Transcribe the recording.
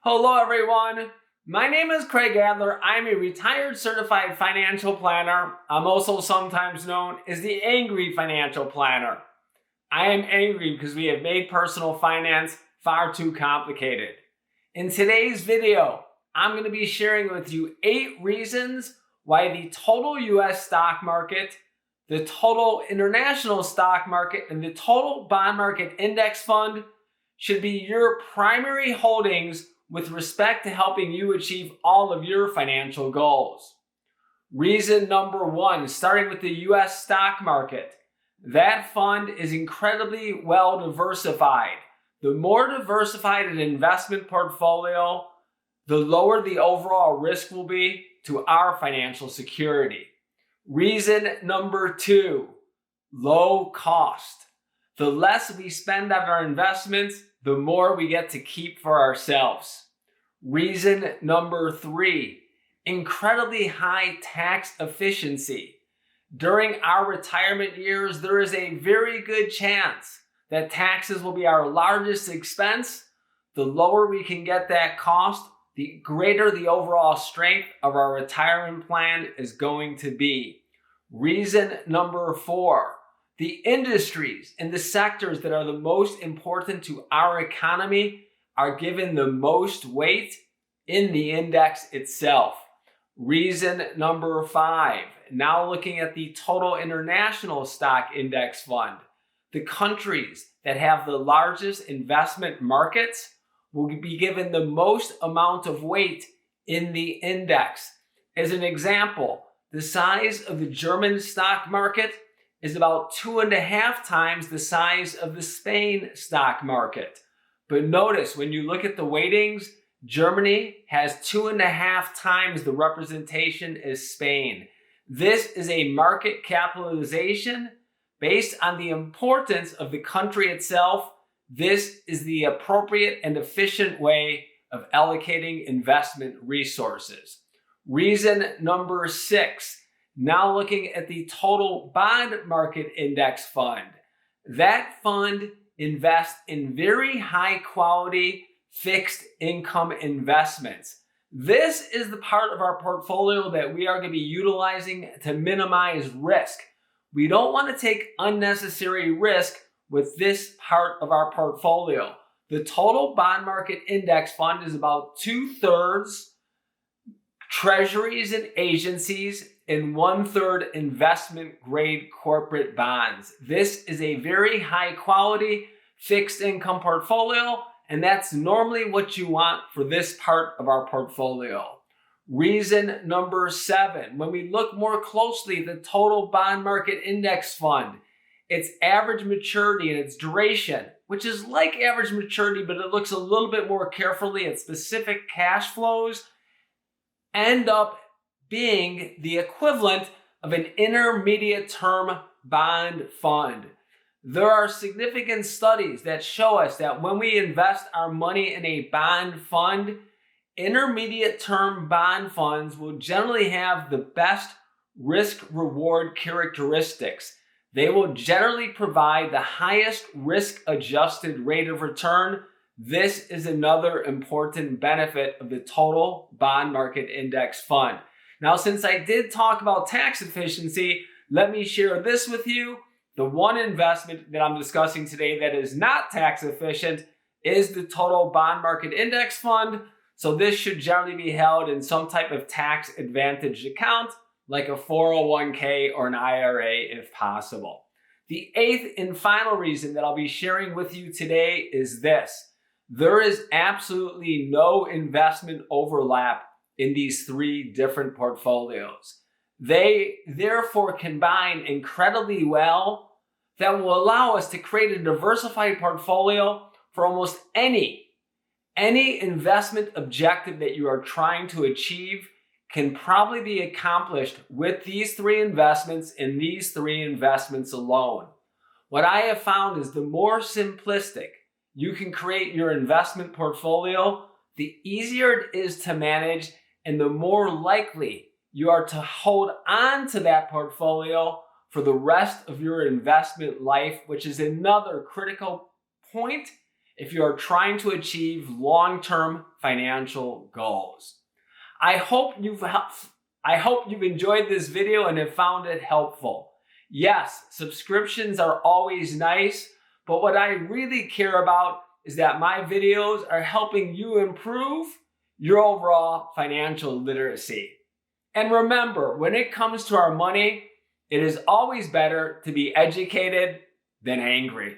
Hello everyone, my name is Craig Adler. I'm a retired certified financial planner. I'm also sometimes known as the Angry Financial Planner. I am angry because we have made personal finance far too complicated. In today's video, I'm going to be sharing with you 8 reasons why the total US stock market, the total international stock market, and the total bond market index fund should be your primary holdings with respect to helping you achieve all of your financial goals. Reason number 1, starting with the US stock market. That fund is incredibly well diversified. The more diversified an investment portfolio, the lower the overall risk will be to our financial security. Reason number 2, low cost. The less we spend on our investments, the more we get to keep for ourselves. Reason number 3, incredibly high tax efficiency. During our retirement years, there is a very good chance that taxes will be our largest expense. The lower we can get that cost, the greater the overall strength of our retirement plan is going to be. Reason number 4, the industries and the sectors that are the most important to our economy are given the most weight in the index itself. Reason number 5, now looking at the total international stock index fund. The countries that have the largest investment markets will be given the most amount of weight in the index. As an example, the size of the German stock market is about 2.5 times the size of the Spain stock market. But notice when you look at the weightings, Germany has 2.5 times the representation as Spain. This is a market capitalization based on the importance of the country itself. This is the appropriate and efficient way of allocating investment resources. Reason number 6, now looking at the total bond market index fund. That fund invests in very high quality fixed income investments. This is the part of our portfolio that we are going to be utilizing to minimize risk. We don't want to take unnecessary risk with this part of our portfolio. The total bond market index fund is about 2/3 treasuries and agencies and 1/3 investment grade corporate bonds. This is a very high quality fixed income portfolio, and that's normally what you want for this part of our portfolio. Reason number 7, when we look more closely at the total bond market index fund, its average maturity and its duration, which is like average maturity, but it looks a little bit more carefully at specific cash flows, end up being the equivalent of an intermediate term bond fund. There are significant studies that show us that when we invest our money in a bond fund, intermediate term bond funds will generally have the best risk-reward characteristics. They will generally provide the highest risk-adjusted rate of return. This is another important benefit of the total bond market index fund. Now, since I did talk about tax efficiency, let me share this with you. The one investment that I'm discussing today that is not tax efficient is the total bond market index fund. So this should generally be held in some type of tax advantaged account, like a 401k or an IRA if possible. The 8th and final reason that I'll be sharing with you today is this. There is absolutely no investment overlap in these 3 different portfolios. They therefore combine incredibly well that will allow us to create a diversified portfolio for almost any investment objective that you are trying to achieve can probably be accomplished with these 3 investments and these 3 investments alone. What I have found is the more simplistic you can create your investment portfolio, the easier it is to manage and the more likely you are to hold on to that portfolio for the rest of your investment life, which is another critical point if you are trying to achieve long-term financial goals. I hope you've enjoyed this video and have found it helpful. Yes, subscriptions are always nice, but what I really care about is that my videos are helping you improve your overall financial literacy. And remember, when it comes to our money, it is always better to be educated than angry.